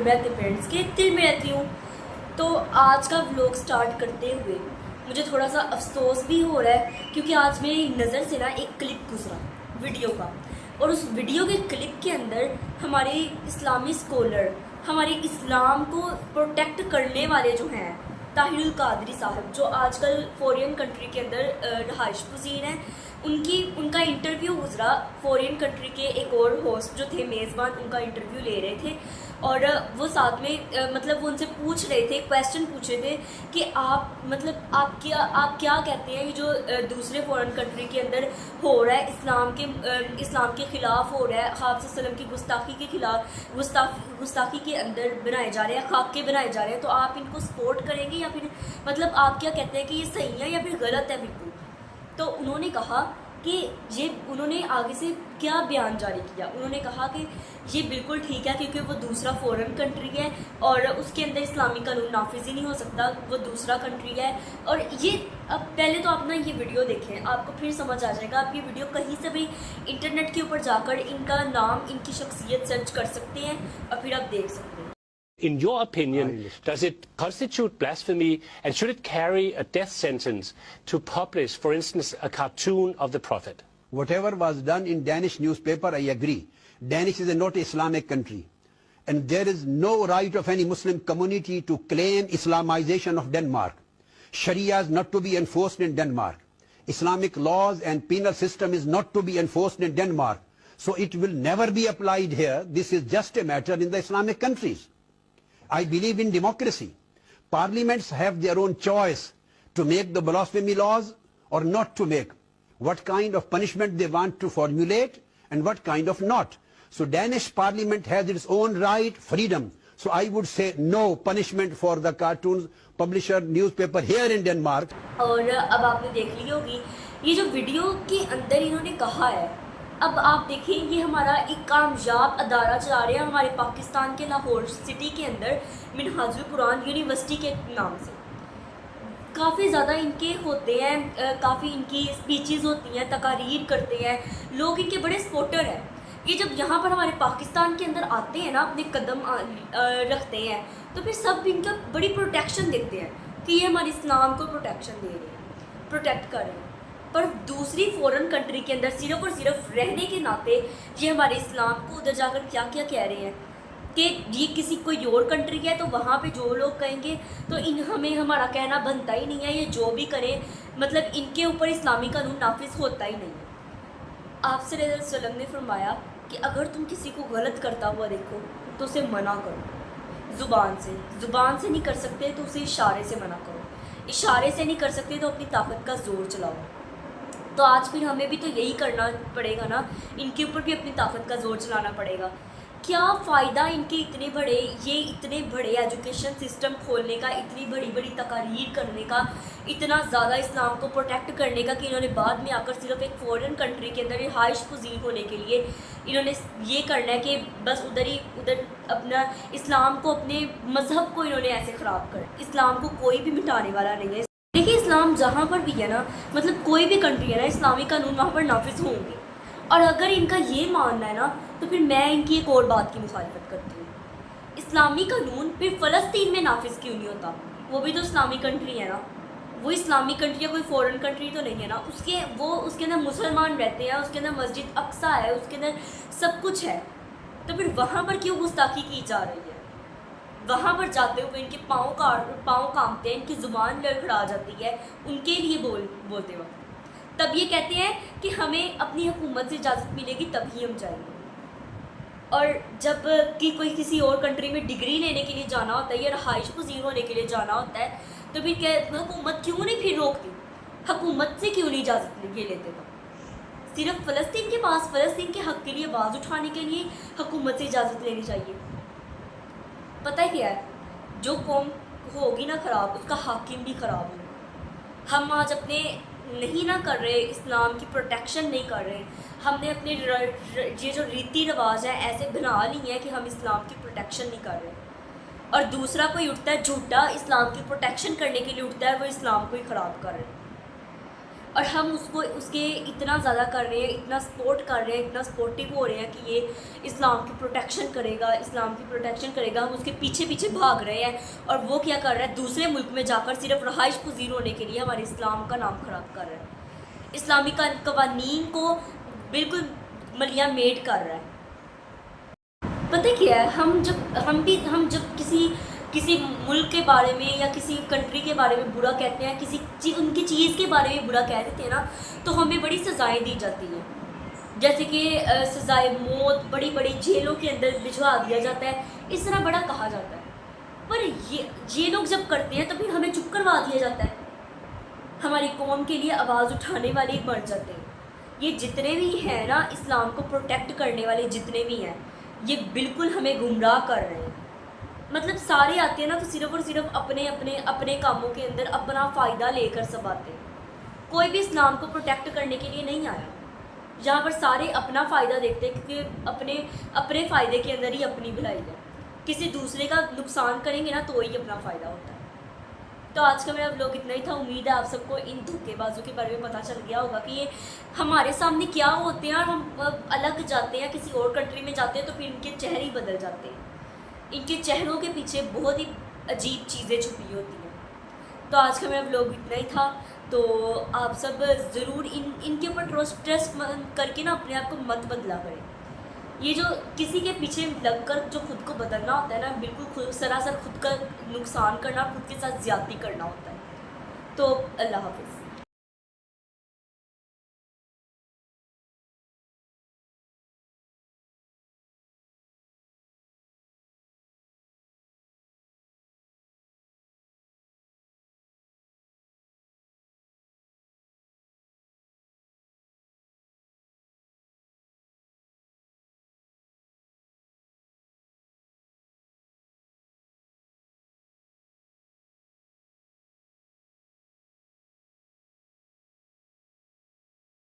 میں اپنے پیرنٹس کے دل میں رہتی ہوں. تو آج کا ولاگ سٹارٹ کرتے ہوئے مجھے تھوڑا سا افسوس بھی ہو رہا ہے کیونکہ آج میری نظر سے نا ایک کلپ گزرا ویڈیو کا, اور اس ویڈیو کے کلپ کے اندر ہمارے اسلامی اسکالر, ہمارے اسلام کو پروٹیکٹ کرنے والے جو ہیں طاہر القادری صاحب, جو آج کل فورین کنٹری کے اندر رہائش پذیر ہیں, ان کا انٹرویو گزرا. فورین کنٹری کے ایک اور ہوسٹ جو تھے میزبان, ان کا انٹرویو لے رہے تھے, اور وہ ساتھ میں مطلب وہ ان سے پوچھ رہے تھے, کویسچن پوچھ رہے تھے کہ آپ کیا کہتے ہیں یہ جو دوسرے فورن کنٹری کے اندر ہو رہا ہے, اسلام کے خلاف ہو رہا ہے, آپ صلی اللہ علیہ وسلم کی گستاخی کے خلاف, گستاخی کے اندر بنائے جا رہے ہیں, خاکے بنائے جا رہے ہیں, تو آپ ان کو سپورٹ کریں گے یا پھر مطلب آپ کیا کہتے ہیں کہ یہ صحیح ہے یا پھر غلط ہے بالکل. تو انہوں نے کہا کہ انہوں نے آگے سے کیا بیان جاری کیا, انہوں نے کہا کہ یہ بالکل ٹھیک ہے کیونکہ وہ دوسرا فورن کنٹری ہے اور اس کے اندر اسلامی قانون نافذ ہی نہیں ہو سکتا, وہ دوسرا کنٹری ہے. اور یہ اب پہلے تو آپ نا یہ ویڈیو دیکھیں, آپ کو پھر سمجھ آ جائے گا. آپ یہ ویڈیو کہیں سے بھی انٹرنیٹ کے اوپر جا کر ان کا نام, ان کی شخصیت سرچ کر سکتے ہیں اور پھر آپ دیکھ سکتے ہیں. In your opinion, does it constitute blasphemy, and should it carry a death sentence to publish, for instance, a cartoon of the Prophet? Whatever was done in Danish newspaper, I agree. Danish is not an Islamic country. And there is no right of any Muslim community to claim Islamization of Denmark. Sharia is not to be enforced in Denmark. Islamic laws and penal system is not to be enforced in Denmark. So it will never be applied here. This is just a matter in the Islamic countries. I believe in democracy. Parliaments have their own choice to make the blasphemy laws or not to make, what kind of punishment they want to formulate and what kind of not. So Danish parliament has its own right, freedom. So I would say no punishment for the cartoons publisher newspaper here in Denmark. اور اب آپ نے دیکھ لی ہوگی یہ جو video کے اندر انہوں نے کہا ہے. اب آپ دیکھیں یہ ہمارا ایک کامیاب ادارہ چلا رہے ہیں ہمارے پاکستان کے لاہور سٹی کے اندر, منہاج القرآن یونیورسٹی کے نام سے. کافی زیادہ ان کے ہوتے ہیں, کافی ان کی اسپیچز ہوتی ہیں, تقاریر کرتے ہیں, لوگ ان کے بڑے سپورٹر ہیں. یہ جب یہاں پر ہمارے پاکستان کے اندر آتے ہیں نا, اپنے قدم رکھتے ہیں, تو پھر سب ان کا بڑی پروٹیکشن دیتے ہیں کہ یہ ہمارے اسلام کو پروٹیکشن دے رہے ہیں, پروٹیکٹ کر رہے ہیں. پر دوسری فورن کنٹری کے اندر صرف اور صرف رہنے کے ناطے یہ ہمارے اسلام کو ادھر جا کر کیا کیا کہہ رہے ہیں کہ یہ کسی کوئی اور کنٹری ہے تو وہاں پہ جو لوگ کہیں گے تو ہمیں ہمارا کہنا بنتا ہی نہیں ہے, یہ جو بھی کریں مطلب ان کے اوپر اسلامی قانون نافذ ہوتا ہی نہیں ہے. آپ صلی اللہ علیہ وسلم نے فرمایا کہ اگر تم کسی کو غلط کرتا ہوا دیکھو تو اسے منع کرو, زبان سے نہیں کر سکتے تو اسے اشارے سے منع کرو, اشارے سے نہیں کر سکتے تو اپنی طاقت کا زور چلاؤ. تو آج پھر ہمیں بھی تو یہی کرنا پڑے گا نا, ان کے اوپر بھی اپنی طاقت کا زور چلانا پڑے گا. کیا فائدہ ان کے اتنے بڑے ایجوکیشن سسٹم کھولنے کا, اتنی بڑی تقاریر کرنے کا, اتنا زیادہ اسلام کو پروٹیکٹ کرنے کا, کہ انہوں نے بعد میں آ کر صرف ایک فورن کنٹری کے اندر رہائش پذیر ہونے کے لیے انہوں نے یہ کرنا ہے کہ بس ادھر اپنا اسلام کو, اپنے مذہب کو انہوں نے ایسے خراب کر. اسلام کو کوئی بھی مٹانے والا نہیں ہے. دیکھیے اسلام جہاں پر بھی ہے نا, مطلب کوئی بھی کنٹری ہے نا, اسلامی قانون وہاں پر نافذ ہوں گے. اور اگر ان کا یہ ماننا ہے نا تو پھر میں ان کی ایک اور بات کی مخالفت کرتی ہوں. اسلامی قانون پھر فلسطین میں نافذ کیوں نہیں ہوتا؟ وہ بھی تو اسلامی کنٹری ہے نا, وہ اسلامی کنٹری ہے, کوئی فورن کنٹری تو نہیں ہے نا. اس کے اندر مسلمان رہتے ہیں, اس کے اندر مسجد اقصیٰ ہے, اس کے اندر سب کچھ ہے. تو پھر وہاں پر کیوں گستاخی کی جا رہی ہے؟ وہاں پر جاتے ہوئے ان کے پاؤں کانپتے ہیں, ان کی زبان لڑکھڑا جاتی ہے ان کے لیے بولتے وقت. تب یہ کہتے ہیں کہ ہمیں اپنی حکومت سے اجازت ملے گی تبھی ہم جائیں گے. اور جب کوئی کسی اور کنٹری میں ڈگری لینے کے لیے جانا ہوتا ہے یا رہائش پذیر ہونے کے لیے جانا ہوتا ہے تو پھر حکومت کیوں نہیں پھر روکتی؟ حکومت سے کیوں نہیں اجازت یہ لیتے؟ تو صرف فلسطین کے پاس فلسطین کے حق کے لیے آواز اٹھانے کے لیے حکومت سے اجازت لینی چاہیے. پتہ کیا ہے, جو قوم ہوگی نا خراب, اس کا حاکم بھی خراب ہوگا. ہم آج اپنے نہیں نہ کر رہے, اسلام کی پروٹیکشن نہیں کر رہے. ہم نے اپنے یہ جو ریتی رواج ہیں ایسے بنا لی ہیں کہ ہم اسلام کی پروٹیکشن نہیں کر رہے. اور دوسرا کوئی اٹھتا ہے جھوٹا اسلام کی پروٹیکشن کرنے کے لیے اٹھتا ہے, وہ اسلام کو ہی خراب کر رہے ہیں. اور ہم اس کے اتنا زیادہ کر رہے ہیں، اتنا سپورٹ کر رہے ہیں، اتنا سپورٹیو ہو رہے ہیں کہ یہ اسلام کی پروٹیکشن کرے گا، اسلام کی پروٹیکشن کرے گا، ہم اس کے پیچھے پیچھے بھاگ رہے ہیں، اور وہ کیا کر رہا ہے، دوسرے ملک میں جا کر صرف رہائش پذیر ہونے کے لیے ہمارے اسلام کا نام خراب کر رہا ہے، اسلامی قوانین کو بالکل ملیاں میٹ کر رہا ہے۔ پتہ کیا ہے، ہم جب کسی ملک کے بارے میں یا کسی کنٹری کے بارے میں برا کہتے ہیں، ان کی چیز کے بارے میں برا کہہ دیتے ہیں نا، تو ہمیں بڑی سزائیں دی جاتی ہیں، جیسے کہ سزائے موت، بڑی بڑی جیلوں کے اندر بھجوا دیا جاتا ہے، اس طرح بڑا کہا جاتا ہے۔ پر یہ لوگ جب کرتے ہیں تو پھر ہمیں چپ کروا دیا جاتا ہے، ہماری قوم کے لیے آواز اٹھانے والے مر جاتے ہیں۔ یہ جتنے بھی ہیں نا اسلام کو پروٹیکٹ کرنے والے جتنے بھی ہیں، یہ بالکل ہمیں گمراہ کر رہے ہیں۔ مطلب سارے آتے ہیں نا تو صرف اور صرف اپنے کاموں کے اندر اپنا فائدہ لے کر سب آتے ہیں، کوئی بھی اسلام کو پروٹیکٹ کرنے کے لیے نہیں آیا۔ یہاں پر سارے اپنا فائدہ دیکھتے ہیں، کیونکہ اپنے فائدے کے اندر ہی اپنی بھلائی ہے، کسی دوسرے کا نقصان کریں گے نا تو ہی اپنا فائدہ ہوتا ہے۔ تو آج کا میرا ولاگ اتنا ہی تھا، امید ہے آپ سب کو ان دھوکے بازوں کے بارے میں پتہ چل گیا ہوگا کہ یہ ہمارے سامنے کیا ہوتے ہیں، اور ہم الگ جاتے ہیں کسی اور کنٹری میں جاتے ہیں تو پھر ان کے چہرے ہی بدل جاتے ہیں، ان کے چہروں کے پیچھے بہت ہی عجیب چیزیں چھپی ہوتی ہیں۔ تو آج کا میرا ولاگ اتنا ہی تھا، تو آپ سب ضرور ان کے اوپر ٹرسٹ کر کے نا اپنے آپ کو مت بدلا کریں۔ یہ جو کسی کے پیچھے لگ کر جو خود کو بدلنا ہوتا ہے نا، بالکل سراسر خود کا نقصان کرنا، خود کے ساتھ زیادتی کرنا ہوتا ہے۔ تو اللہ حافظ۔